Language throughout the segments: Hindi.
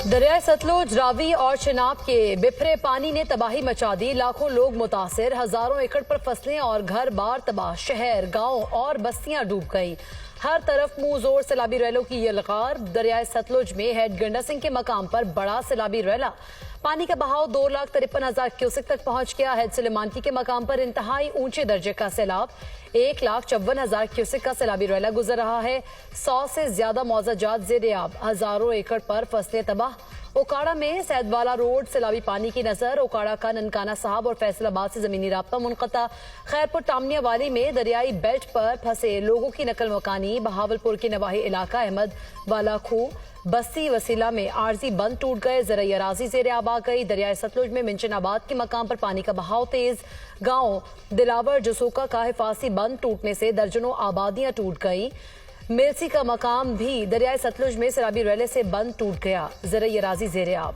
दरियाए सतलुज, रावी और चिनाब के बिफरे पानी ने तबाही मचा दी। लाखों लोग मुतासिर, हजारों एकड़ पर फसलें और घर बार तबाह। शहर, गांव और बस्तियां डूब गई। हर तरफ मुंह जोर सैलाबी रैलों की ये लगार। दरियाए सतलुज में हेड गंडा सिंह के मकाम पर बड़ा सैलाबी रैला। पानी का बहाव 2,53,000 क्यूसेक तक पहुंच गया। हेड सुलेमानकी के मकाम पर इंतहाई ऊंचे दर्जे का सैलाब। 1,54,000 क्यूसेक का सैलाबी रैला गुजर रहा है। 100 से ज्यादा मौजाजात जेर-ए-आब। हजारों एकड़ पर फसलें तबाह। ओकाड़ा में सैदवाला रोड सैलाबी पानी की नजर। ओकाड़ा का ननकाना साहब और फैसलाबाद से जमीनी राब्ता मुनक़ता। खैरपुर टामनिया वाली में दरियाई बेल्ट पर फंसे लोगों की नकल मकानी। बहावलपुर के नवाही इलाका अहमद वाला खू बस्ती वसीला में आरजी बंद टूट गए। ज़राई अराजी ज़ेरे आब आ गई। दरियाए सतलुज में मिंचनाबाद के मकाम पर पानी का बहाव तेज। गांव दिलावर जसूका का हिफाजी बंद टूटने से दर्जनों आबादियां टूट गई। मिलसी का मकाम भी दरियाए सतलुज में सैलाबी रैले से बंद टूट गया। ज़राई अराजी ज़ेरे आब।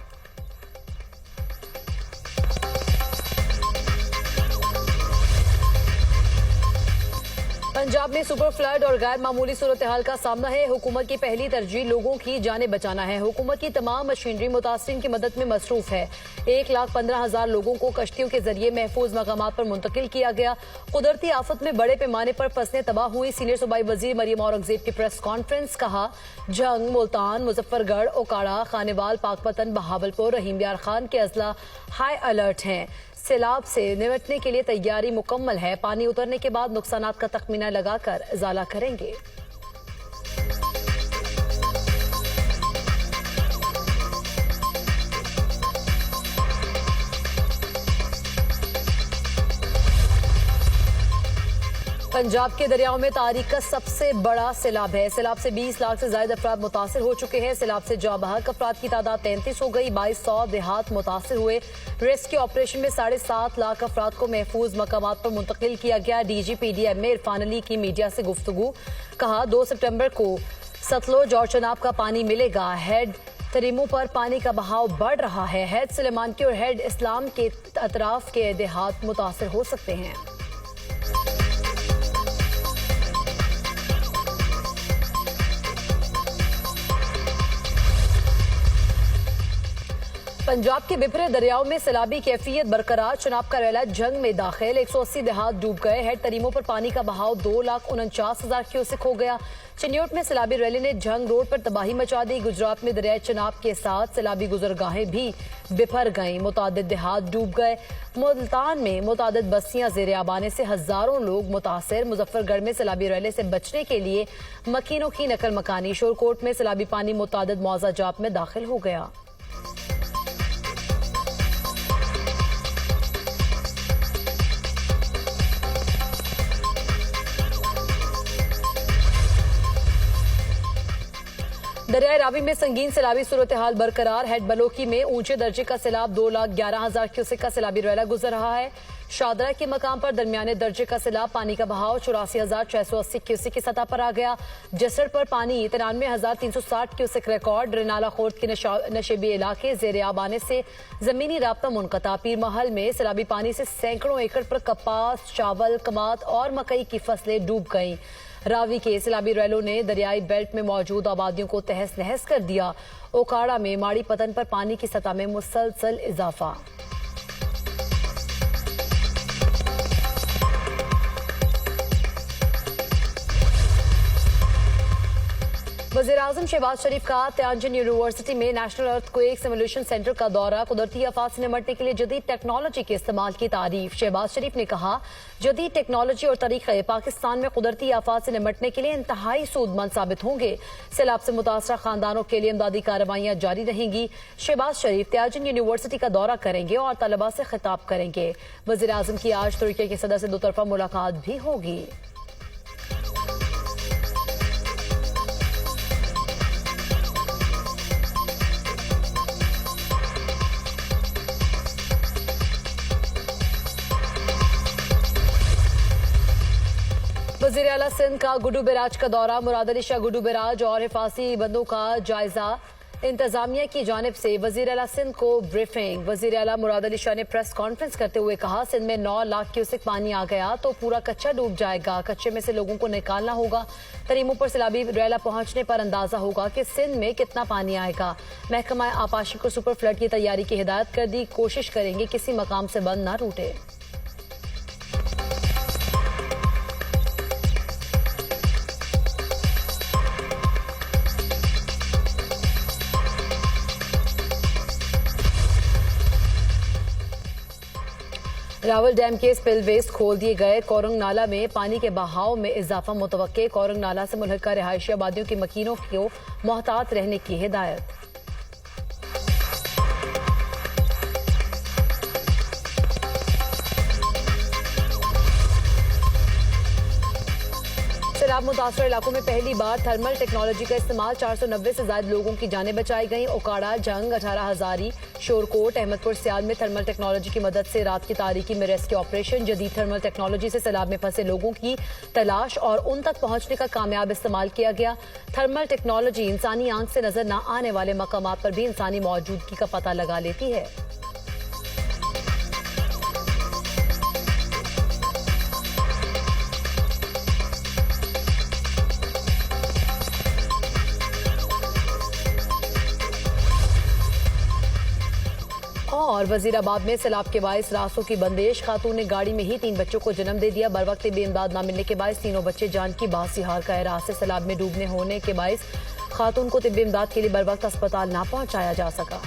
पंजाब में सुपर फ्लड और गैर मामूली सूरत हाल का सामना है। हुकूमत की पहली तरजीह लोगों की जानें बचाना है। हुकूमत की तमाम मशीनरी मुतासिरीन की मदद में मसरूफ है। 1,15,000 लोगों को कश्तियों के जरिए महफूज मकामात पर मुंतकिल किया गया। कुदरती आफत में बड़े पैमाने पर फसलें तबाह हुई। सीनियर सूबाई वजीर मरियम औरंगजेब की प्रेस कॉन्फ्रेंस। कहा, जंग, मुल्तान, मुजफ्फरगढ़, ओकाड़ा, खानेवाल, पाकपतन, बहावलपुर, रहीम यार खान के अजला हाई अलर्ट हैं। सैलाब से निपटने के लिए तैयारी मुकम्मल है। पानी उतरने के बाद नुकसानात का तखमीना लगाकर इजाला करेंगे। पंजाब के दरियाओं में तारीख का सबसे बड़ा सैलाब है। सैलाब से 20 लाख से ज्यादा अफराद मुतासिर हो चुके हैं। सैलाब से जाँ बहक अफराद की तादाद 33 हो गई। 2200 देहात मुतासिर हुए। रेस्क्यू ऑपरेशन में 7.5 लाख अफराद को महफूज मकामात पर मुंतकिल किया गया। DGPDM इरफान अली की मीडिया से गुफ्तगू। कहा, 2 सितंबर को सतलुज और चिनाब का पानी मिलेगा। हेड तरीमों पर पानी का बहाव बढ़ रहा है। हेड सुलेमानकी और हेड इस्लाम के अतराफ के देहात मुतासिर हो सकते हैं। पंजाब के बिफरे दरियाओं में सैलाबी कैफियत बरकरार। चिनाब का रैला जंग में दाखिल। 180 देहात डूब गए। हेड तरीमों पर पानी का बहाव 2,49,000 क्यूसेक हो गया। चिन्योट में सैलाबी रैली ने जंग रोड पर तबाही मचा दी। गुजरात में दरियाए चिनाब के साथ सैलाबी गुजरगाहें भी बिफर गईं। मुतादिद देहात डूब गए। मुल्तान में मुतादिद बस्तियां ज़ेरे आब आने से हजारों लोग मुतासिर। मुजफ्फरगढ़ में सैलाबी रैले से बचने के लिए मकीनों की नकल मकानी। शोरकोट में सैलाबी पानी मुतादिद मौजाजात में दाखिल हो गया। दरियाए रावी में संगीन सैलाबी सूरत हाल बरकरार। हेड बलोकी में ऊंचे दर्जे का सैलाब 2,11,000 क्यूसेक का सैलाबी रैला गुजर रहा है। शादरा के मकाम पर दरमियाने दर्जे का सैलाब। पानी का बहाव 84,680 क्यूसेक की सतह पर आ गया। जसर पर पानी 93,360 क्यूसेक रिकॉर्ड। रिनाला खोर्द के नशेबी इलाके ज़ेरे आब आने से जमीनी राब्ता मुनक़ता। पीर महल में सैलाबी पानी से सैकड़ों एकड़ पर कपास, चावल, कमात और मकई की फसलें डूब गईं। रावी के सैलाबी रैलों ने दरियाई बेल्ट में मौजूद आबादियों को तहस नहस कर दिया। ओकाड़ा में माड़ी पतन पर पानी की सतह में मुसलसल इजाफा। वज़ीर-ए-आज़म शहबाज शरीफ का त्यांजिन यूनिवर्सिटी में नेशनल अर्थक्वेक सिमुलेशन सेंटर का दौरा। कुदरती आफात से निपटने के लिए जदीद टेक्नोलॉजी के इस्तेमाल की तारीफ। शहबाज शरीफ ने कहा, जदीद टेक्नोलॉजी और तरीके पाकिस्तान में कुदरती आफात से निपटने के लिए इंतहाई सूदमंद साबित होंगे। सैलाब से मुतासरा खानदानों के लिए इमदादी कार्रवाइयां जारी रहेंगी। शहबाज शरीफ त्यांजिन यूनिवर्सिटी का दौरा करेंगे और तलबा से खिताब करेंगे। वज़ीर-ए-आज़म की आज तुर्की के सदर से दोतरफा मुलाकात भी होगी। वज़ीर आला सिंध का गुड्डू बैराज का दौरा। मुराद अली शाह गुड्डू बैराज और हिफाजी बंदों का जायजा। इंतजामिया की जानिब से वजीर आला सिंध को ब्रीफिंग। वजीर आला मुराद अली शाह ने प्रेस कॉन्फ्रेंस करते हुए कहा, सिंध में 9 लाख क्यूसेक पानी आ गया तो पूरा कच्चा डूब जाएगा। कच्चे में से लोगों को निकालना होगा। तरीमों पर सैलाबी रैला पहुंचने पर अंदाजा होगा कि सिंध में कितना पानी आएगा। महकमा आपाशी को सुपर फ्लड की तैयारी की हिदायत कर दी। कोशिश करेंगे किसी मकाम से बंद न टूटे। रावल डैम के स्पिलवेज खोल दिए गए। कोरंग नाला में पानी के बहाव में इजाफा मुतवक्के। कोरंग नाला से मुल्का रिहायशी आबादियों की मकीनों को मोहतात रहने की हिदायत। सैलाब मुतासर इलाकों में पहली बार थर्मल टेक्नोलॉजी का इस्तेमाल। 490 से ज्यादा लोगों की जानें बचाई गई। ओकाड़ा, जंग, 18 हजारी, शोरकोट, अहमदपुर, सियाल में थर्मल टेक्नोलॉजी की मदद से रात की तारीकी में रेस्क्यू ऑपरेशन। जदीद थर्मल टेक्नोलॉजी से सैलाब में फंसे लोगों की तलाश और उन तक पहुंचने का कामयाब इस्तेमाल किया गया। थर्मल टेक्नोलॉजी इंसानी आंख से नजर न आने वाले मकामात पर भी इंसानी मौजूदगी का पता लगा लेती है। और वजीराबाद में सैलाब के बायस रास्तों की बंदिश। खातून ने गाड़ी में ही 3 बच्चों को जन्म दे दिया। बर वक्त बेइमदाद न मिलने के बायस तीनों बच्चे जान की बासी हार का है। रास्ते सैलाब में डूबने होने के बायस खातून को तिब्बी इमदाद के लिए बर वक्त अस्पताल ना पहुंचाया जा सका।